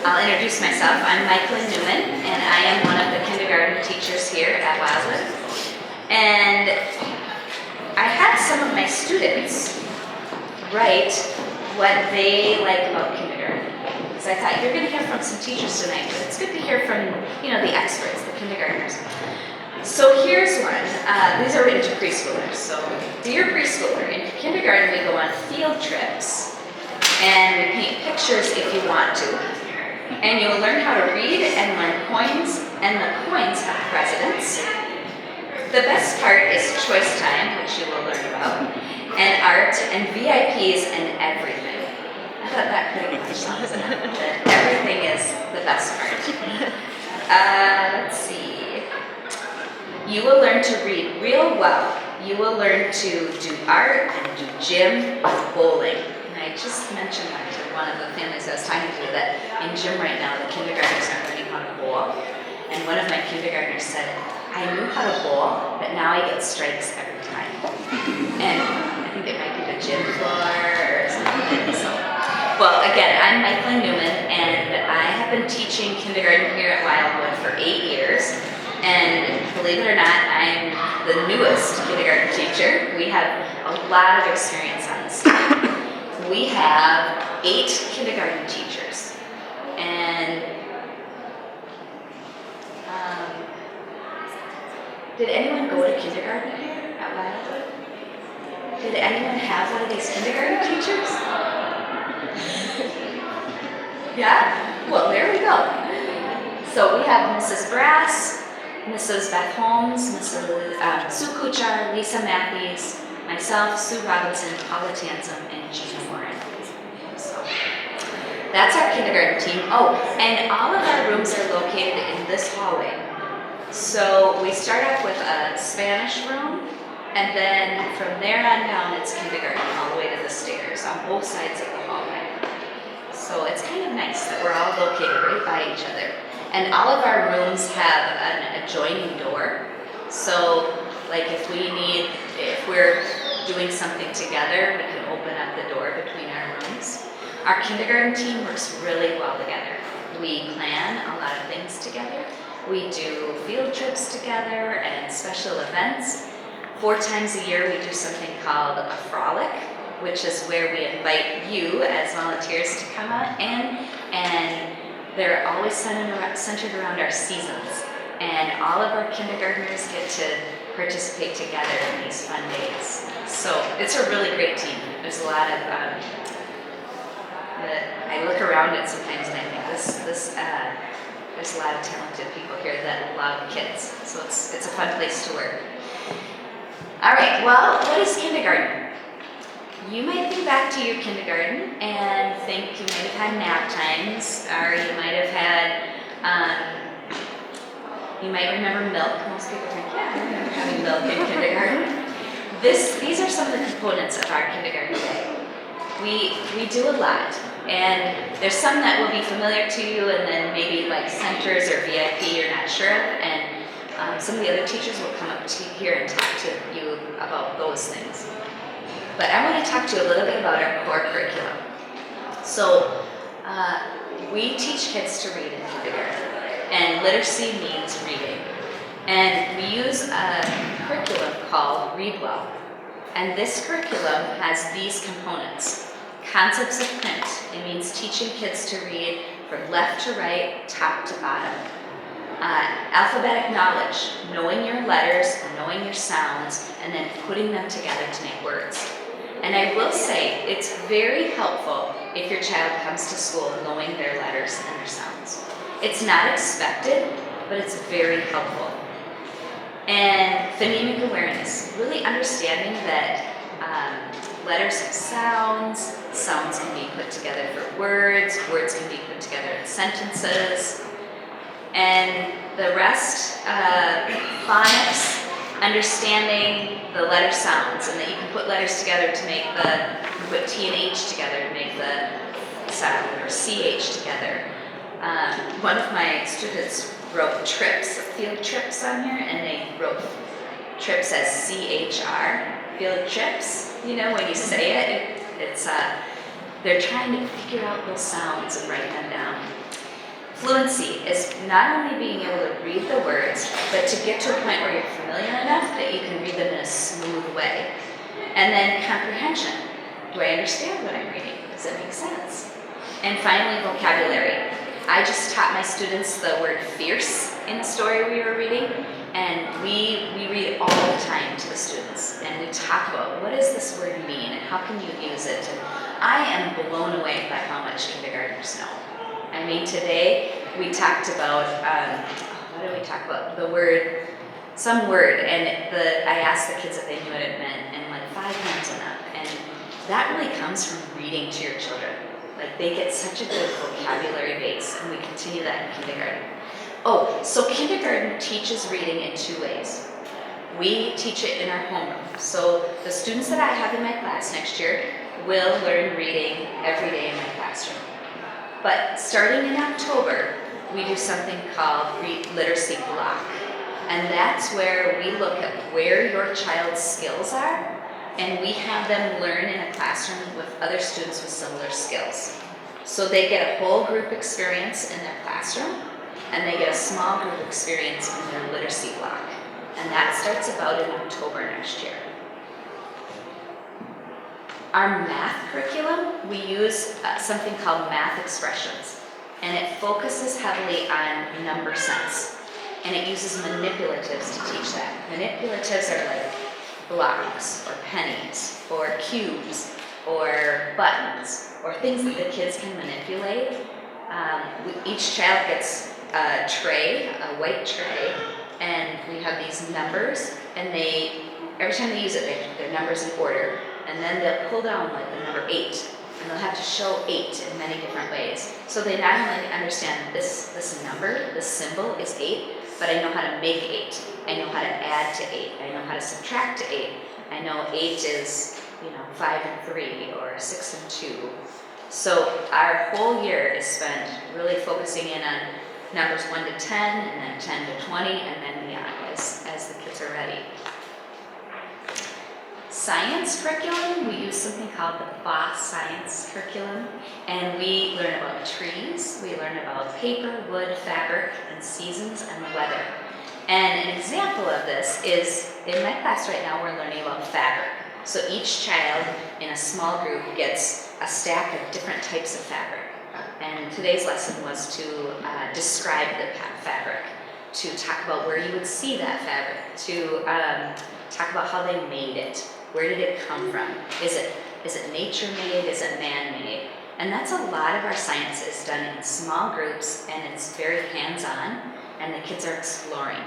I'll introduce myself. I'm Michaela Newman, and I am one of the kindergarten teachers here at Wildwood. And I had some of my students write what they like about kindergarten. Because I thought you're going to hear from some teachers tonight, but it's good to hear from, the experts, the kindergartners. So here's one. These are written to preschoolers. So, dear preschooler, in kindergarten we go on field trips, and we paint pictures if you want to. And you'll learn how to read and learn coins, and the coins have presidents. The best part is choice time, which you will learn about, and art, and VIPs, and everything. I thought that pretty much sums it up, that everything is the best part. Let's see. You will learn to read real well. You will learn to do art, and do gym, bowling. I just mentioned that to one of the families I was talking to, that in gym right now, the kindergartners are learning how to bowl. And one of my kindergartners said, I knew how to bowl, but now I get strikes every time. And I think it might be the gym floor or something. So, well, again, I'm Michaela Newman, and I have been teaching kindergarten here at Wildwood for 8 years. And believe it or not, I'm the newest kindergarten teacher. We have a lot of experience on this team. We have 8 kindergarten teachers, and did anyone go to kindergarten here at Wildwood? Did anyone have one of these kindergarten teachers? Yeah? Well, there we go. So we have Mrs. Brass, Mrs. Beth Holmes, Mrs. Sue Kuchar, Lisa Matthews, myself, Sue Robinson, Paula Tansum, and Gina Warren. So that's our kindergarten team. Oh, and all of our rooms are located in this hallway. So we start off with a Spanish room, and then from there on down it's kindergarten all the way to the stairs on both sides of the hallway. So it's kind of nice that we're all located right by each other. And all of our rooms have an adjoining door. So like if we're doing something together, we can open up the door between our rooms. Our kindergarten team works really well together. We plan a lot of things together. We do field trips together and special events. 4 times a year we do something called a frolic, which is where we invite you as volunteers to come out and they're always centered around our seasons. And all of our kindergartners get to participate together in these fun days. So it's a really great team. There's a lot of, I look around it sometimes and I think there's a lot of talented people here that love kids. So it's a fun place to work. All right, well, what is kindergarten? You might think back to your kindergarten and think you might have had nap times, or you might have had, you might remember milk. Most people think, yeah, I remember having milk in kindergarten. These are some of the components of our kindergarten day. We do a lot, and there's some that will be familiar to you, and then maybe like centers or VIP you're not sure of, and some of the other teachers will come up to here and talk to you about those things. But I want to talk to you a little bit about our core curriculum. So we teach kids to read in kindergarten, and literacy means reading. And we use a curriculum called Read Well. And this curriculum has these components. Concepts of print. It means teaching kids to read from left to right, top to bottom. Alphabetic knowledge, knowing your letters, knowing your sounds, and then putting them together to make words. And I will say, it's very helpful if your child comes to school knowing their letters and their sounds. It's not expected, but it's very helpful. And phonemic awareness, really understanding that letters have sounds, sounds can be put together for words, words can be put together in sentences, and the rest, phonics, understanding the letter sounds, and that you can put letters together to make put T and H together to make the sound, or CH together. One of my students wrote trips, field trips on here, and they wrote trips as CHR, field trips. When you say it, it's they're trying to figure out those sounds and write them down. Fluency is not only being able to read the words, but to get to a point where you're familiar enough that you can read them in a smooth way. And then comprehension. Do I understand what I'm reading? Does it make sense? And finally, vocabulary. I just taught my students the word fierce in the story we were reading, and we read all the time to the students, and we talk about what does this word mean and how can you use it. And I am blown away by how much kindergartners know. I mean, today we talked about, what did we talk about? The word, some word, and I asked the kids if they knew what it meant, and like 5 hands went up. And that really comes from reading to your children. Like they get such a good vocabulary base, and we continue that in kindergarten. Oh, so kindergarten teaches reading in 2 ways. We teach it in our homeroom. So the students that I have in my class next year will learn reading every day in my classroom. But starting in October, we do something called Literacy Block. And that's where we look at where your child's skills are, and we have them learn in a classroom with other students with similar skills. So they get a whole group experience in their classroom, and they get a small group experience in their literacy block. And that starts about in October next year. Our math curriculum, we use something called math expressions, and it focuses heavily on number sense, and it uses manipulatives to teach that. Manipulatives are like blocks or pennies or cubes or buttons or things that the kids can manipulate. Each child gets a tray, a white tray, and we have these numbers, and every time they use it, their numbers in order. And then they'll pull down like the number 8, and they'll have to show 8 in many different ways. So they not only understand this number, this symbol is 8, but I know how to make 8. I know how to add to 8. I know how to subtract to 8. I know 8 is, 5 and 3 or 6 and 2. So our whole year is spent really focusing in on numbers 1 to 10, and then 10 to 20, and then beyond as the kids are ready. Science curriculum, we use something called the BOSS Science curriculum, and we learn about trees, we learn about paper, wood, fabric, and seasons, and the weather. And an example of this is, in my class right now, we're learning about fabric. So each child in a small group gets a stack of different types of fabric. And today's lesson was to describe the fabric, to talk about where you would see that fabric, to talk about how they made it. Where did it come from? Is it nature made? Is it man made? And that's a lot of our science is done in small groups, and it's very hands-on, and the kids are exploring.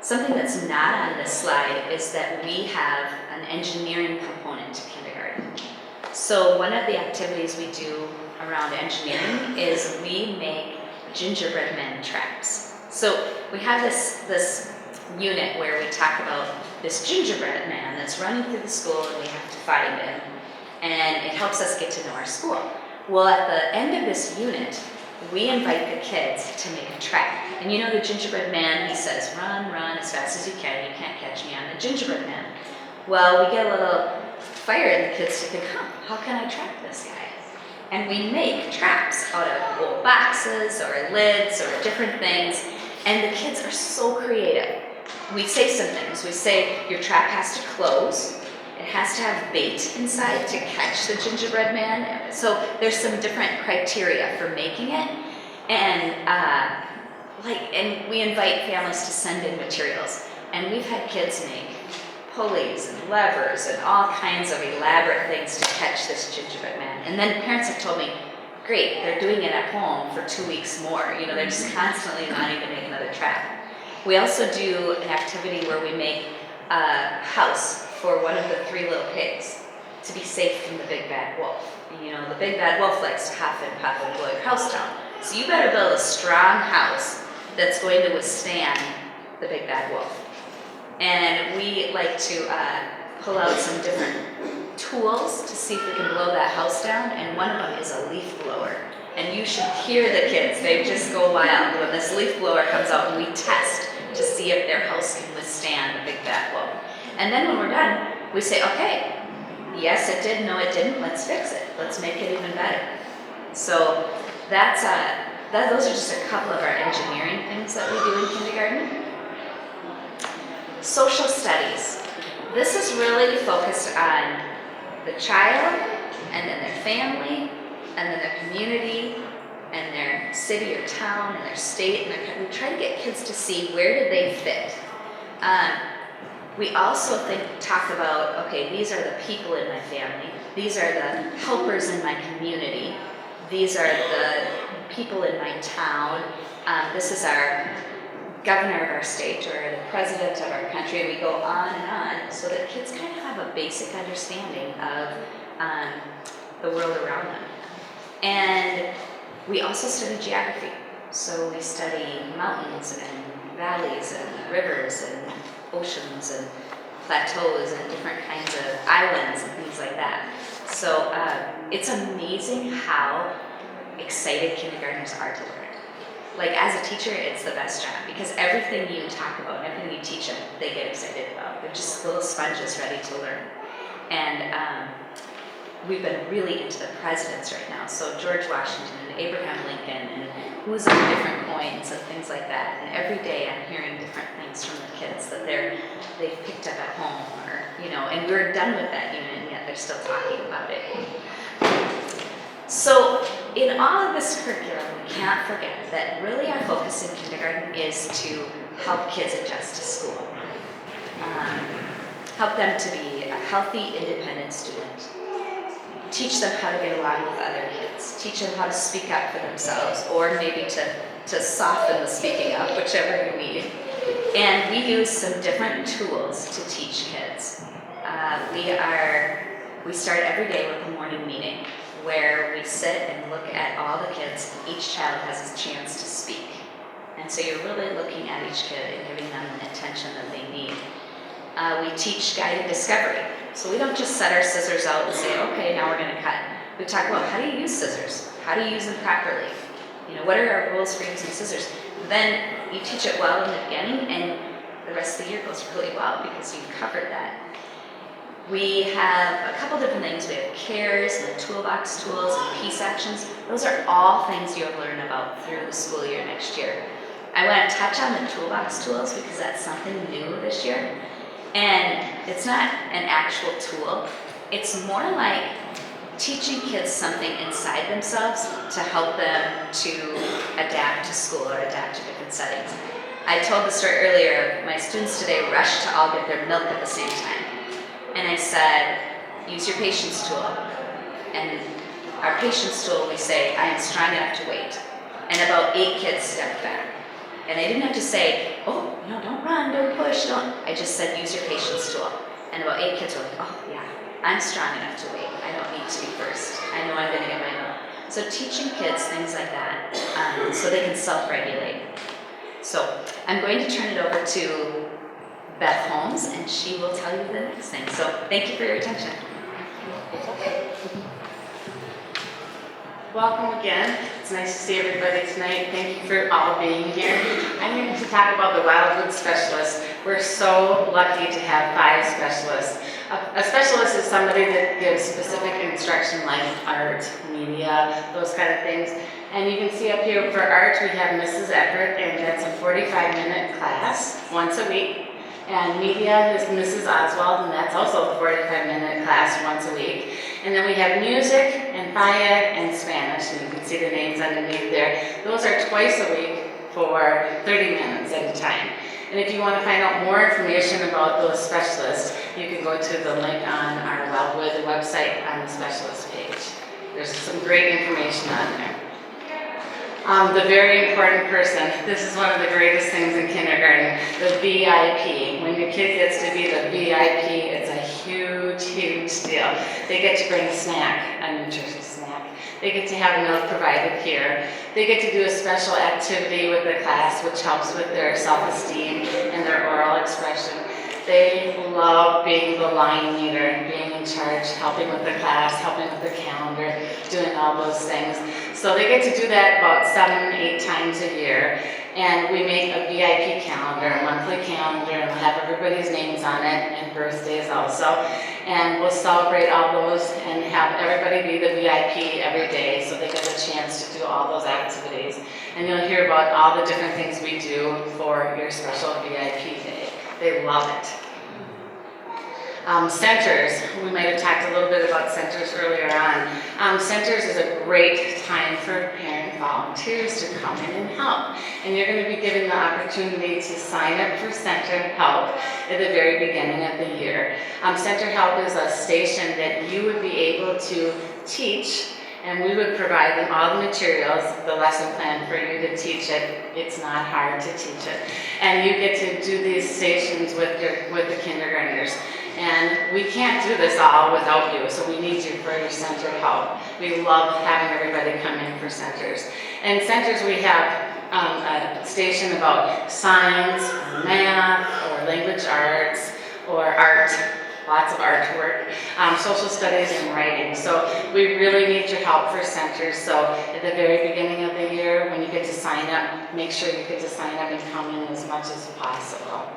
Something that's not on this slide is that we have an engineering component to kindergarten. So one of the activities we do around engineering is we make gingerbread man traps. So we have this unit where we talk about this gingerbread man that's running through the school, and we have to find him, and it helps us get to know our school. Well, at the end of this unit, we invite the kids to make a trap. And the gingerbread man, he says, run as fast as you can't catch me, I'm the gingerbread man. Well, we get a little fire in the kids to think, how can I trap this guy? And we make traps out of old boxes or lids or different things, and the kids are so creative. We say some things. We say your trap has to close. It has to have bait inside to catch the gingerbread man. So there's some different criteria for making it. And and we invite families to send in materials. And we've had kids make pulleys and levers and all kinds of elaborate things to catch this gingerbread man. And then parents have told me, great, they're doing it at home for 2 weeks more. They're just constantly wanting to make another trap. We also do an activity where we make a house for one of the 3 little pigs to be safe from the big bad wolf. The big bad wolf likes to huff and puff and blow your house down. So you better build a strong house that's going to withstand the big bad wolf. And we like to pull out some different tools to see if we can blow that house down, and one of them is a leaf blower. And you should hear the kids, they just go wild when this leaf blower comes out, and we test to see if their house can withstand the big bad wolf. And then when we're done, we say, okay, yes it did, no it didn't, let's fix it. Let's make it even better. So that's those are just a couple of our engineering things that we do in kindergarten. Social studies. This is really focused on the child, and then their family, and then their community, and their city or town, and their state, and we try to get kids to see where do they fit. We also talk about, okay, these are the people in my family, these are the helpers in my community, these are the people in my town, this is our governor of our state or the president of our country, and we go on and on so that kids kind of have a basic understanding of the world around them. And we also study geography. So we study mountains and valleys and rivers and oceans and plateaus and different kinds of islands and things like that. So it's amazing how excited kindergartners are to learn. Like as a teacher, it's the best job because everything you talk about and everything you teach them, they get excited about. They're just little sponges ready to learn. And we've been really into the presidents right now. So George Washington and Abraham Lincoln and who's on different coins and things like that. And every day I'm hearing different things from the kids that they've picked up at home or, and we're done with that unit and yet they're still talking about it. So in all of this curriculum, we can't forget that really our focus in kindergarten is to help kids adjust to school. Help them to be a healthy, independent student. Teach them how to get along with other kids. Teach them how to speak up for themselves or maybe to soften the speaking up, whichever you need. And we use some different tools to teach kids. We start every day with a morning meeting where we sit and look at all the kids. Each child has a chance to speak. And so you're really looking at each kid and giving them the attention that they need. We teach guided discovery. So we don't just set our scissors out and say, okay, now we're going to cut. We talk about how do you use scissors? How do you use them properly? What are our rules for using scissors? Then you teach it well in the beginning and the rest of the year goes really well because you've covered that. We have a couple different things. We have CARES and the toolbox tools and peace actions. Those are all things you'll learn about through the school year next year. I want to touch on the toolbox tools because that's something new this year. And it's not an actual tool. It's more like teaching kids something inside themselves to help them to adapt to school or adapt to different settings. I told the story earlier of my students today rushed to all get their milk at the same time. And I said, use your patience tool. And our patience tool, we say, I am strong enough to wait. And about 8 kids stepped back. And I didn't have to say, oh, don't run, don't push, don't. I just said, use your patience tool. And about 8 kids were like, oh, yeah, I'm strong enough to wait. I don't need to be first. I know I'm going to get my milk. So teaching kids things like that so they can self-regulate. So I'm going to turn it over to Beth Holmes, and she will tell you the next thing. So thank you for your attention. Welcome again. It's nice to see everybody tonight. Thank you for all being here. I'm here to talk about the Wildwood Specialists. We're so lucky to have 5 specialists. A specialist is somebody that gives specific instruction like art, media, those kind of things. And you can see up here for art, we have Mrs. Eckert, and that's a 45-minute class once a week. And media is Mrs. Oswald, and that's also a 45-minute class once a week. And then we have music and Phys and Spanish, and you can see the names underneath there. Those are twice a week for 30 minutes at a time. And if you want to find out more information about those specialists, you can go to the link on our Wildwood website on the specialist page. There's some great information on there. The very important person. This is one of the greatest things in kindergarten, the VIP. When your kid gets to be the VIP, it's a huge, huge deal. They get to bring a snack, a nutritious snack. They get to have milk provided here. They get to do a special activity with the class, which helps with their self-esteem and their oral expression. They love being the line leader, being in charge, helping with the class, helping with the calendar, doing all those things. So they get to do that about 7, 8 times a year. And we make a VIP calendar, a monthly calendar, and we'll have everybody's names on it and birthdays also. And we'll celebrate all those and have everybody be the VIP every day so they get a chance to do all those activities. And you'll hear about all the different things we do for your special VIP day. They love it. Centers, we might have talked a little bit about centers earlier on. Centers is a great time for parent volunteers to come in and help. And you're going to be given the opportunity to sign up for Center Help at the very beginning of the year. Center Help is a station that you would be able to teach, and we would provide them all the materials, the lesson plan for you to teach it. It's not hard to teach it. And you get to do these stations with the kindergartners. And we can't do this all without you, so we need you for your center help. We love having everybody come in for centers. And centers, we have a station about science, or math, or language arts, or art, lots of artwork, social studies and writing. So we really need your help for centers. So at the very beginning of the year, when you get to sign up, make sure you get to sign up and come in as much as possible.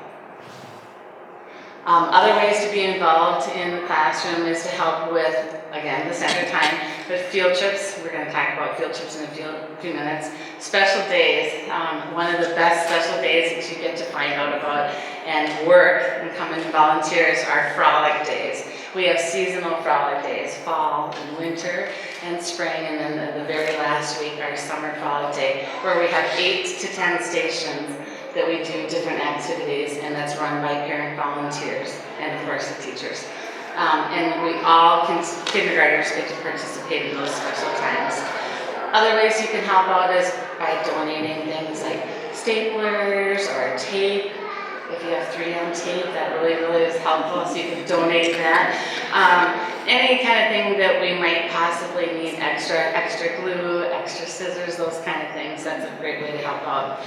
Other ways to be involved in the classroom is to help with, again, the center time, with field trips. We're going to talk about field trips in a few minutes. Special days, one of the best special days that you get to find out about and work and come in and volunteers are frolic days. We have seasonal frolic days, fall and winter and spring, and then the very last week, our summer frolic day, where we have 8 to 10 stations that we do different activities, and that's run by parent volunteers and of course the teachers. And we all, kindergartners, get to participate in those special times. Other ways you can help out is by donating things like staplers or tape. If you have 3M tape, that really is helpful, so you can donate that. Any kind of thing that we might possibly need, extra glue, extra scissors, those kind of things, that's a great way to help out.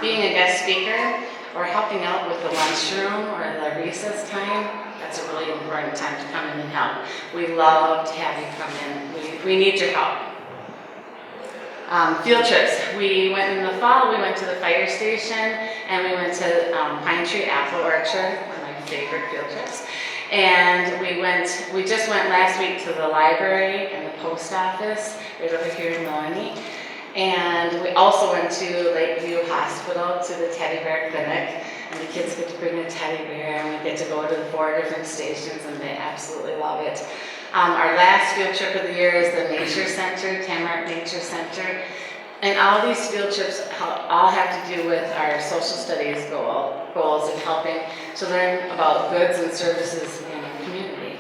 Being a guest speaker or helping out with the lunchroom or the recess time, that's a really important time to come in and help. We love to have you come in. We need your help. Field trips. We went in the fall, we went to the fire station, and we went to Pine Tree Apple Orchard, one of my favorite field trips. And we just went last week to the library and the post office, right over here in Melanie. And we also went to Lakeview Hospital to the teddy bear clinic, and the kids get to bring a teddy bear, and we get to go to the 4 different stations, and they absolutely love it. Our last field trip of the year is the Nature Center, Tamarack Nature Center. And all these field trips all have to do with our social studies goals and helping to learn about goods and services in our community.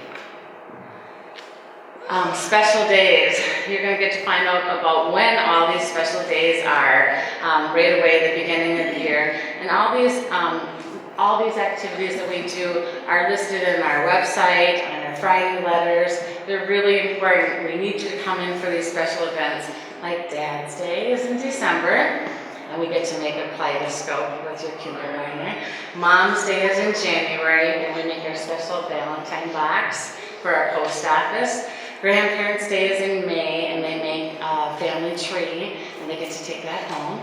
Special days. You're going to get to find out about when all these special days are right away at the beginning of the year. And all these activities that we do are listed in our website and our Friday letters. They're really important. We need you to come in for these special events, like Dad's Day is in December, and we get to make a kaleidoscope with your kindergartner. Mom's Day is in January, and we make our special Valentine box for our post office. Grandparents' Day is in May, and they make a family tree, and they get to take that home.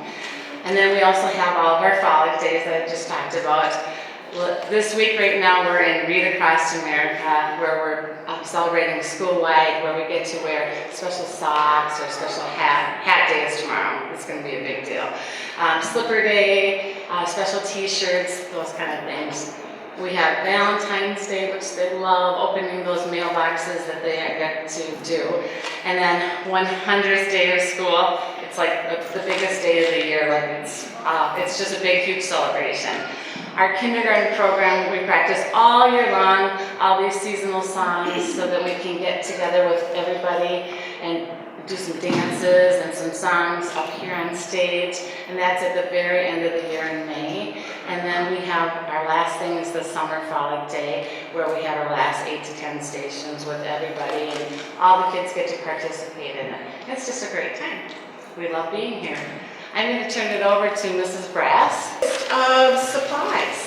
And then we also have all of our frolic days that I just talked about. This week right now we're in Read Across America, where we're celebrating school-wide, where we get to wear special socks or special hat days tomorrow. It's going to be a big deal. Slipper Day, special t-shirts, those kind of things. We have Valentine's Day, which they love, opening those mailboxes that they get to do. And then 100th day of school. It's like the biggest day of the year. It's just a big, huge celebration. Our kindergarten program, we practice all year long, all these seasonal songs, so that we can get together with everybody and do some dances and some songs up here on stage. And that's at the very end of the year in May. And then we have our last thing is the Summer Frolic Day, where we have our last 8 to 10 stations with everybody, and all the kids get to participate in it. It's just a great time. We love being here. I'm going to turn it over to Mrs. Brass. Of supplies.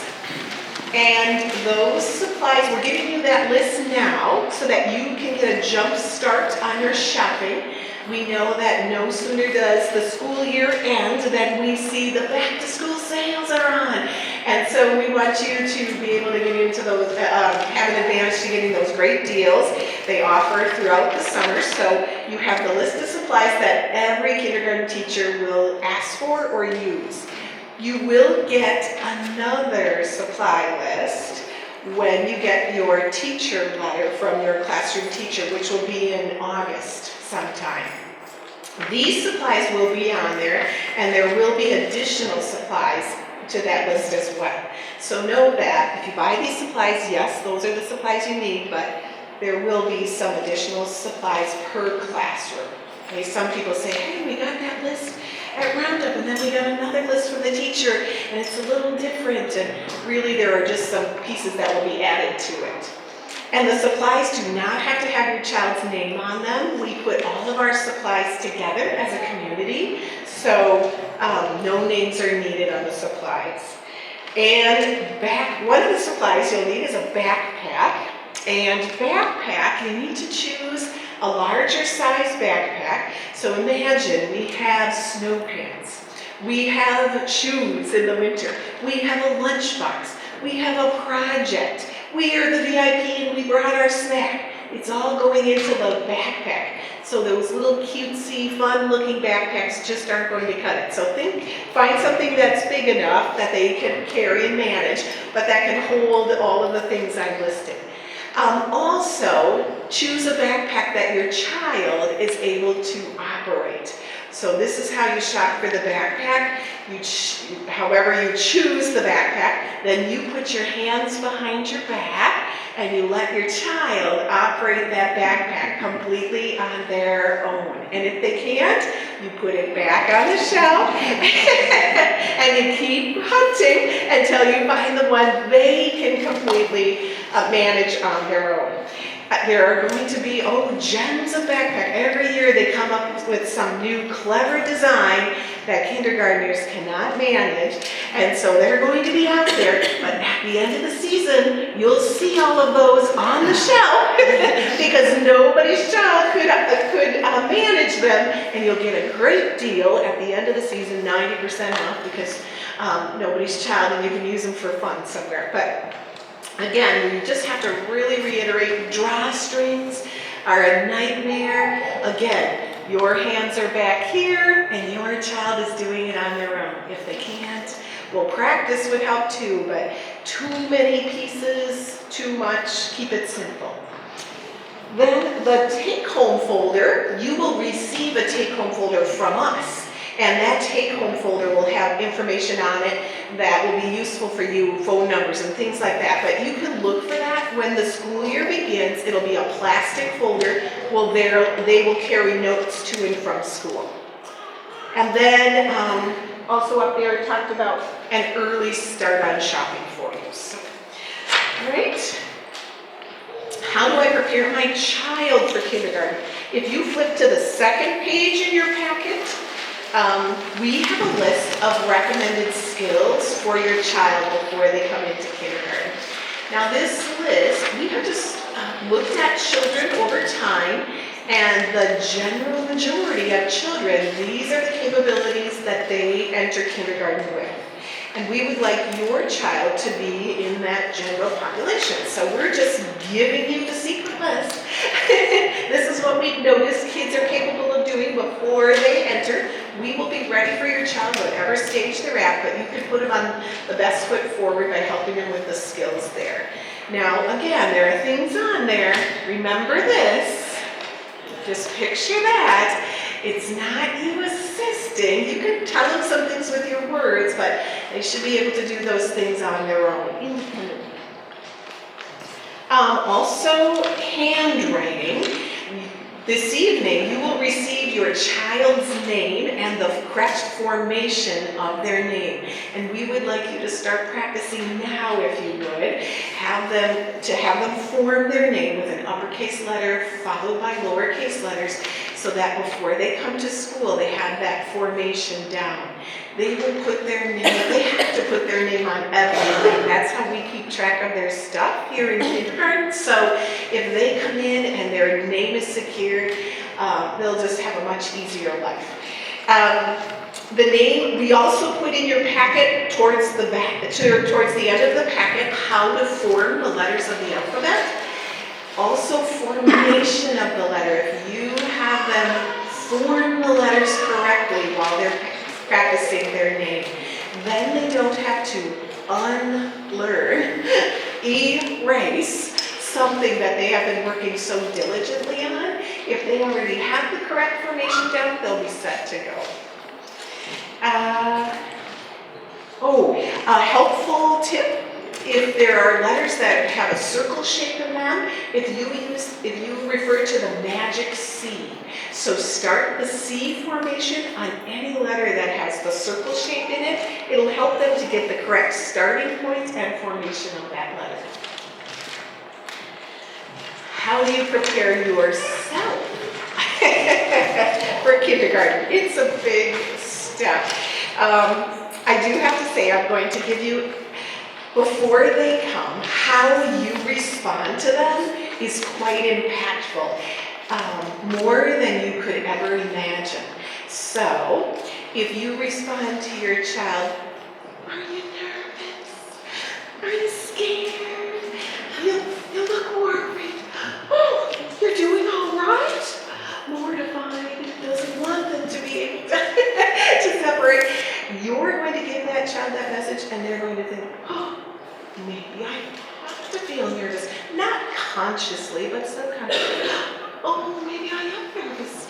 And those supplies, we're giving you that list now so that you can get a jump start on your shopping. We know that no sooner does the school year end than we see the back to school sales are on. And so we want you to be able to get into those, have an advantage to getting those great deals they offer throughout the summer. So you have the list of supplies that every kindergarten teacher will ask for or use. You will get another supply list when you get your teacher letter from your classroom teacher, which will be in August sometime. These supplies will be on there, and there will be additional supplies to that list as well. So know that if you buy these supplies, yes, those are the supplies you need, but there will be some additional supplies per classroom. Okay, some people say, hey, we got that list at Roundup, and then we got another list from the teacher, and it's a little different, and really there are just some pieces that will be added to it. And the supplies do not have to have your child's name on them. We put all of our supplies together as a community, so no names are needed on the supplies. And one of the supplies you'll need is a backpack. And backpack, you need to choose a larger size backpack. So imagine we have snow pants, we have shoes in the winter, we have a lunchbox, we have a project, we are the VIP and we brought our snack. It's all going into the backpack. So those little cutesy, fun-looking backpacks just aren't going to cut it. So find something that's big enough that they can carry and manage, but that can hold all of the things I've listed. Also, choose a backpack that your child is able to operate. So this is how you shop for the backpack. However you choose the backpack, then you put your hands behind your back and you let your child operate that backpack completely on their own. And if they can't, you put it back on the shelf and you keep hunting until you find the one they can completely manage on their own. There are going to be, gems of backpack. Every year they come up with some new clever design that kindergartners cannot manage. And so they're going to be out there, but at the end of the season, you'll see all of those on the shelf because nobody's child could manage them, and you'll get a great deal at the end of the season, 90% off, because nobody's child, and you can use them for fun somewhere. But again, we just have to really reiterate, drawstrings are a nightmare. Again, your hands are back here and your child is doing it on their own. If they can't, well, practice would help too, but too many pieces, too much, keep it simple. Then the take-home folder, you will receive a take-home folder from us. And that take-home folder will have information on it that will be useful for you, phone numbers and things like that. But you can look for that when the school year begins. It'll be a plastic folder. Well, they will carry notes to and from school. And then also up there, it talked about an early start on shopping for you. So, all right. How do I prepare my child for kindergarten? If you flip to the second page in your packet, we have a list of recommended skills for your child before they come into kindergarten. Now this list, we have just looked at children over time, and the general majority of children, these are the capabilities that they enter kindergarten with. And we would like your child to be in that general population. So we're just giving you the secret list. This is what we've noticed kids are capable of doing before they enter. We will be ready for your child whatever stage they're at, but you can put them on the best foot forward by helping them with the skills there. Now, again, there are things on there. Remember this. Just picture that. It's not you assisting. You can tell them some things with your words, but they should be able to do those things on their own, independently. Also, handwriting. This evening, you will receive your child's name and the correct formation of their name. And we would like you to start practicing now, if you would. Have them form their name with an uppercase letter followed by lowercase letters, so that before they come to school, they have that formation down. They will put their name, they have to put their name on everything. That's how we keep track of their stuff here in kindergarten. So if they come in and their name is secured, they'll just have a much easier life. The name, we also put in your packet towards the back, towards the end of the packet, how to form the letters of the alphabet. Also formation of the letter. If you have them form the letters correctly while they're practicing their name, then they don't have to unlearn, erase something that they have been working so diligently on. If they already have the correct formation down, they'll be set to go. A helpful tip, if there are letters that have a circle shape in them, if you refer to the magic C. So start the C formation on any letter that has the circle shape in it. It'll help them to get the correct starting point and formation of that letter. How do you prepare yourself for kindergarten? It's a big step. I do have to say, I'm going to give you, before they come, how you respond to them is quite impactful, more than you could ever imagine. So, if you respond to your child, are you nervous? Are you scared? You look worried. Oh, you're doing all right? Mortified, doesn't want them to be able to separate. You're going to give that child that message, and they're going to think, oh, maybe I have to feel nervous. Not consciously, but subconsciously. Oh, maybe I am nervous.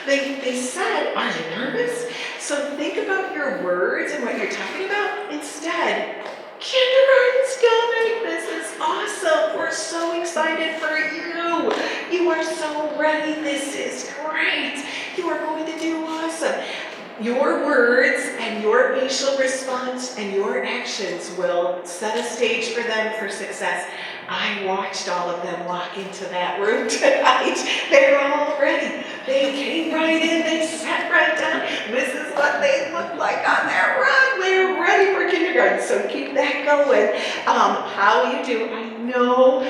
They said, are you nervous? So think about your words and what you're talking about. Instead, kindergarten's coming. This is awesome. We're so excited for you. You are so ready. This is great. You are going to do awesome. Your words and your facial response and your actions will set a stage for them for success. I watched all of them walk into that room tonight. They're all ready. They came right in, they sat right down. This is what they look like on their run. They're ready for kindergarten, so keep that going. How you do, I know,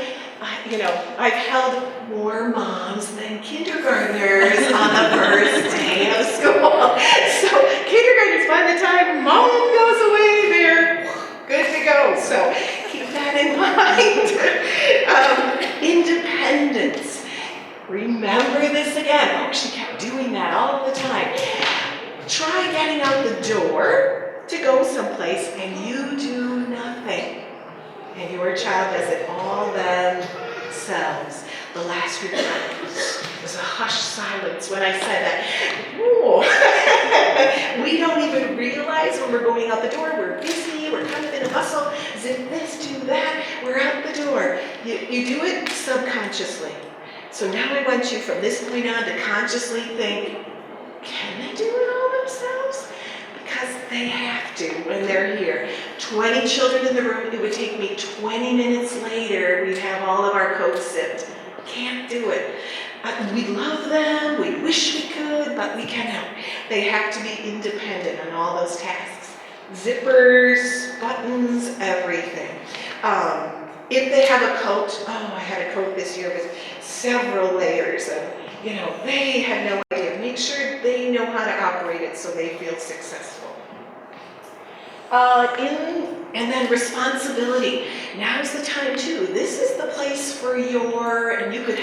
I've held more moms than kindergartners on the first day of school. So kindergartners, by the time mom goes away, they're good to go. So keep that in mind. Independence. Remember this again. Oh, she kept doing that all the time. Try getting out the door to go someplace and you do nothing. And your child does it all themselves. The last report was a hushed silence when I said that. Ooh. We don't even realize when we're going out the door. We're busy, we're kind of in a hustle. Zip this, do that, we're out the door. You do it subconsciously. So now I want you from this point on to consciously think, can they do it all themselves? Because they have to when they're here. 20 children in the room, it would take me 20 minutes later, we'd have all of our coats zipped. Can't do it. We love them, we wish we could, but we cannot. They have to be independent on all those tasks. Zippers, buttons, everything. If they have a coat, I had a coat this year with several layers of, they had no idea. Make sure they know how to operate it so they feel successful. And then responsibility. Now's the time too. This is the place for and you could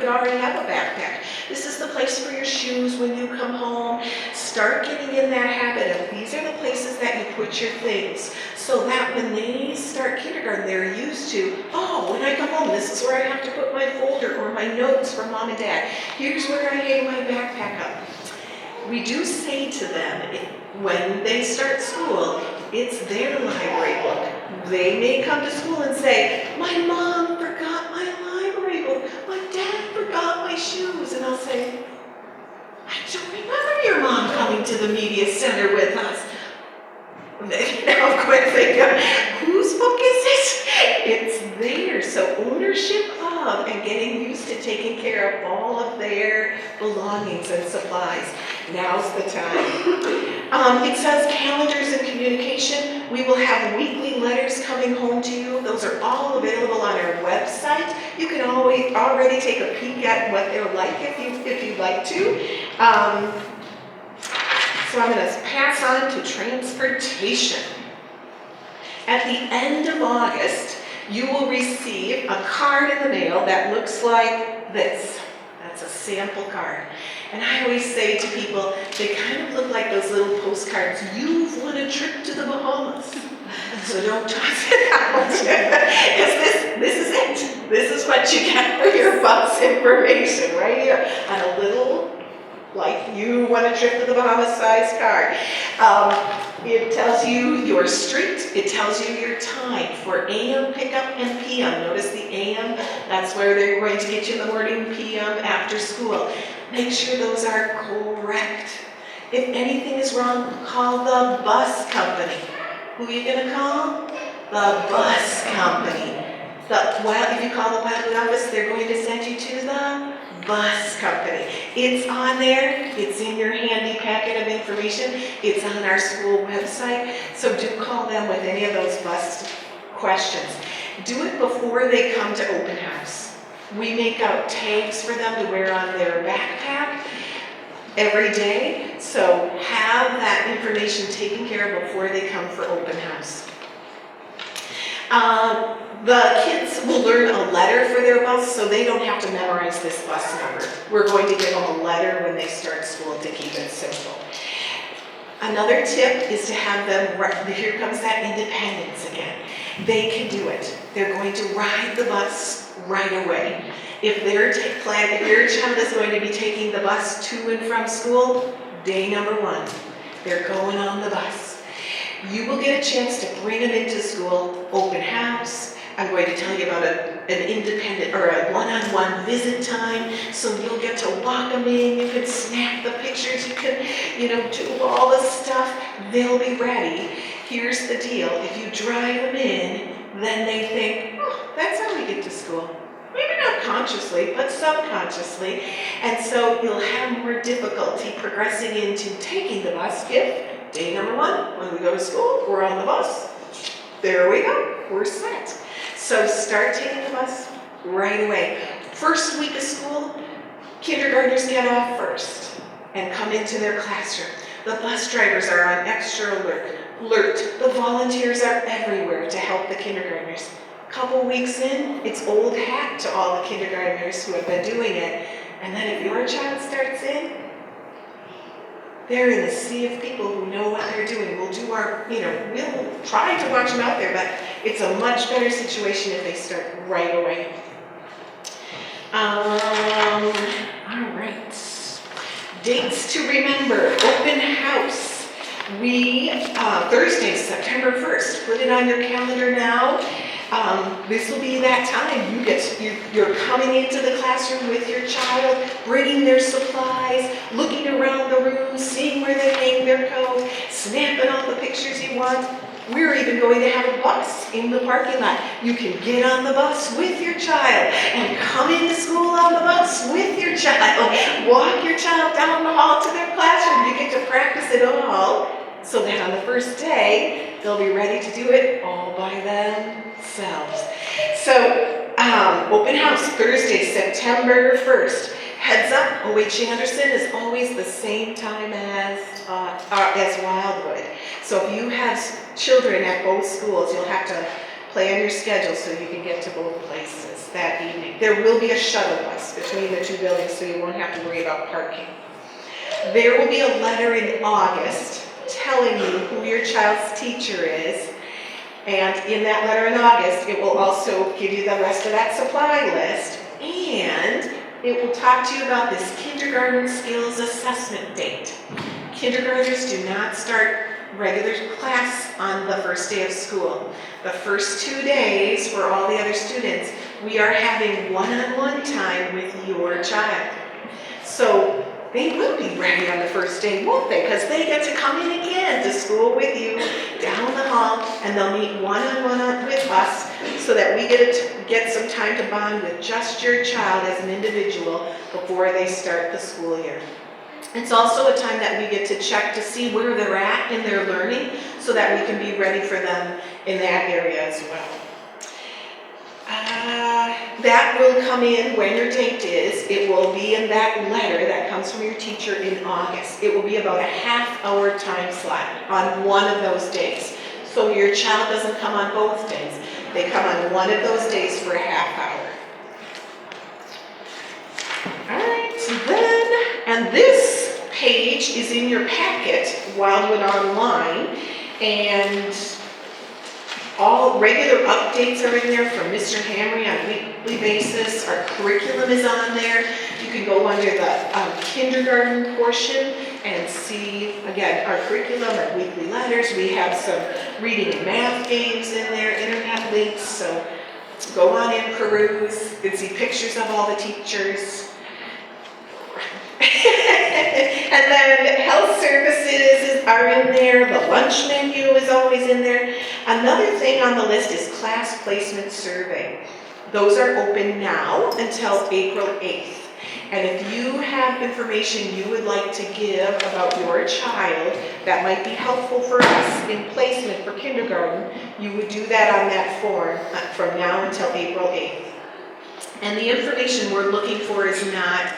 already have a backpack. This is the place for your shoes when you come home. Start getting in that habit of these are the places that you put your things. So that when they start kindergarten, they're used to, when I come home, this is where I have to put my folder or my notes from mom and dad. Here's where I hang my backpack up. We do say to them, when they start school, it's their library book. They may come to school and say, my mom forgot my library book. My dad forgot my shoes. And I'll say, I don't remember your mom coming to the media center with us. Now, of course, they go, whose book is it? It's theirs. So ownership of and getting used to taking care of all of their belongings and supplies. Now's the time. It says calendars and communication. We will have weekly letters coming home to you. Those are all available on our website. You can always already take a peek at what they're like if you'd like to. So I'm going to pass on to transportation. At the end of August, you will receive a card in the mail that looks like this. That's a sample card. And I always say to people, they kind of look like those little postcards. You've won a trip to the Bahamas. So don't toss it out. Because this is it. This is what you get for your bus information right here on a little, like you won a trip to the Bahamas size card. It tells you your street, it tells you your time for AM pickup and PM. Notice the AM, that's where they're going to get you in the morning, PM after school. Make sure those are correct. If anything is wrong, call the bus company. Who are you gonna call? The bus company. If you call the Wildwood office, they're going to send you to the bus company. It's on there, it's in your handy packet of information, it's on our school website, so do call them with any of those bus questions. Do it before they come to open house. We make out tags for them to wear on their backpack every day, so have that information taken care of before they come for open house. The kids will learn a letter for their bus, so they don't have to memorize this bus number. We're going to give them a letter when they start school to keep it simple. Another tip is to have them, here comes that independence again. They can do it. They're going to ride the bus right away. If your child is going to be taking the bus to and from school, day number 1, they're going on the bus. You will get a chance to bring them into school, open house. I'm going to tell you about an independent or a one-on-one visit time, so you'll get to walk them in, you can snap the pictures, you can, do all the stuff. They'll be ready. Here's the deal. If you drive them in, then they think, oh, that's how we get to school. Maybe not consciously, but subconsciously. And so you'll have more difficulty progressing into taking the bus if day number 1, when we go to school, we're on the bus. There we go, we're set. So start taking the bus right away. First week of school, kindergartners get off first and come into their classroom. The bus drivers are on extra alert. The volunteers are everywhere to help the kindergartners. Couple weeks in, it's old hat to all the kindergartners who have been doing it. And then if your child starts in, they're in a sea of people who know what they're doing. We'll do we'll try to watch them out there, but it's a much better situation if they start right away. All right. Dates to remember, open house. Thursday, September 1st, put it on your calendar now. This will be that time. You're coming into the classroom with your child, bringing their supplies, looking around the room, seeing where they hang their coat, snapping all the pictures you want. We're even going to have a bus in the parking lot. You can get on the bus with your child and come into school on the bus with your child. Walk your child down the hall to their classroom. You get to practice it all so that on the first day, they'll be ready to do it all by themselves. So, open house Thursday, September 1st. Heads up, OH Anderson is always the same time as Wildwood. So if you have children at both schools, you'll have to plan your schedule so you can get to both places that evening. There will be a shuttle bus between the two buildings, so you won't have to worry about parking. There will be a letter in August telling you who your child's teacher is. And in that letter in August, it will also give you the rest of that supply list. And it will talk to you about this kindergarten skills assessment date. Kindergartners do not start regular class on the first day of school. The first 2 days for all the other students, we are having one-on-one time with your child. So they will be ready on the first day, won't they? Because they get to come in again to school with you down the hall, and they'll meet one-on-one with us so that we get some time to bond with just your child as an individual before they start the school year. It's also a time that we get to check to see where they're at in their learning so that we can be ready for them in that area as well. That will come in when your date is. It will be in that letter that comes from your teacher in August. It will be about a half-hour time slot on one of those days. So your child doesn't come on both days. They come on one of those days for a half hour. All right, so and this page is in your packet, Wildwood Online, and all regular updates are in there from Mr. Hamry on a weekly basis. Our curriculum is on there. You can go under the kindergarten portion and see, again, our curriculum, our weekly letters. We have some reading and math games in there, internet links, so go on in, peruse. You can see pictures of all the teachers. And then health services are in there. The lunch menu is always in there. Another thing on the list is class placement survey. Those are open now until April 8th. And if you have information you would like to give about your child that might be helpful for us in placement for kindergarten, you would do that on that form from now until April 8th. And the information we're looking for is not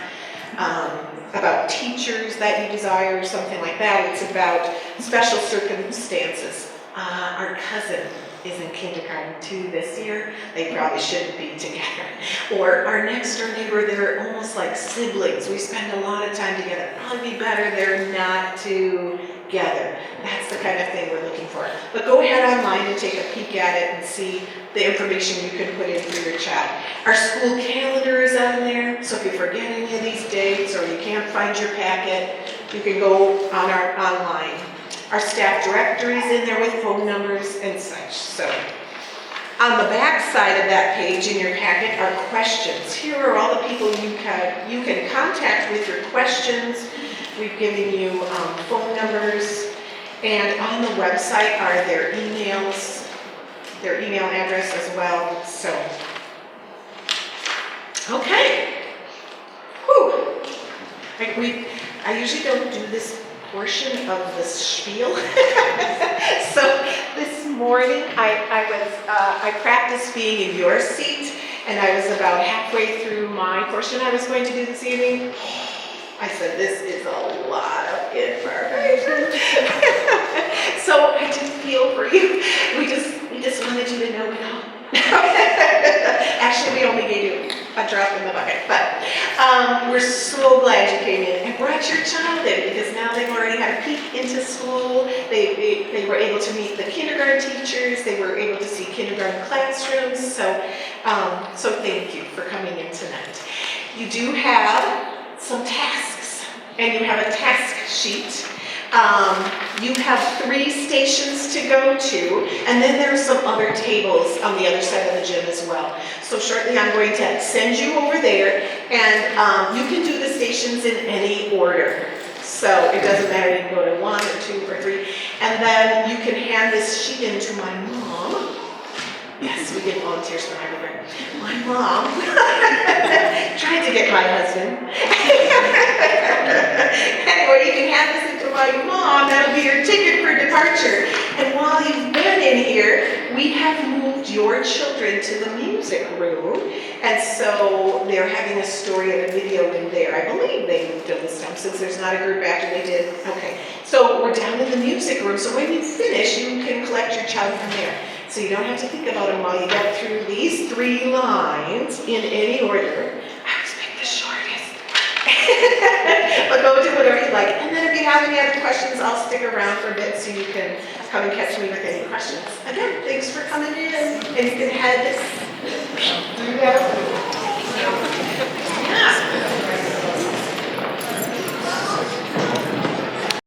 about teachers that you desire or something like that. It's about special circumstances. Our cousin is in kindergarten too this year. They probably shouldn't be together. Or our next door neighbor, they're almost like siblings. We spend a lot of time together. Probably be better they're not together. That's the kind of thing we're looking for. But go ahead online and take a peek at it and see the information you can put in for your child. Our school calendar is on there, so if you forget any of these dates or you can't find your packet, you can go on our online. Our staff directory is in there with phone numbers and such. So on the back side of that page in your packet are questions. Here are all the people you can contact with your questions. We've given you phone numbers, and on the website are their emails, their email address as well. So, okay. Whew. I usually don't do this portion of the spiel. So this morning I practiced being in your seat, and I was about halfway through my portion I was going to do this evening. I said, this is a lot of information. So I do feel for you. We just wanted you to know it all. Actually, we only gave you a drop in the bucket, but we're so glad you came in and brought your child in, because now they've already had a peek into school. They were able to meet the kindergarten teachers. They were able to see kindergarten classrooms. So thank you for coming in tonight. You do have some tasks, and you have a task sheet. You have 3 stations to go to, and then there are some other tables on the other side of the gym as well. So shortly I'm going to send you over there, and you can do the stations in any order. So it doesn't matter, you can go to 1 or 2 or 3, and then you can hand this sheet in to my mom. Yes, we get volunteers from everywhere. My mom tried to get my husband. Anyway, you can hand this into my mom. That'll be your ticket for departure. And while you've been in here, we have moved your children to the music room. And so they're having a story and a video in there. I believe they moved them this time, since there's not a group after they did. Okay, so we're down in the music room. So when you finish, you can collect your child from there. So you don't have to think about them while you go through these 3 lines in any order. I was picked the shortest. But go do whatever you like. And then if you have any other questions, I'll stick around for a bit so you can come and catch me with any questions. Again, thanks for coming in. And you can head through that.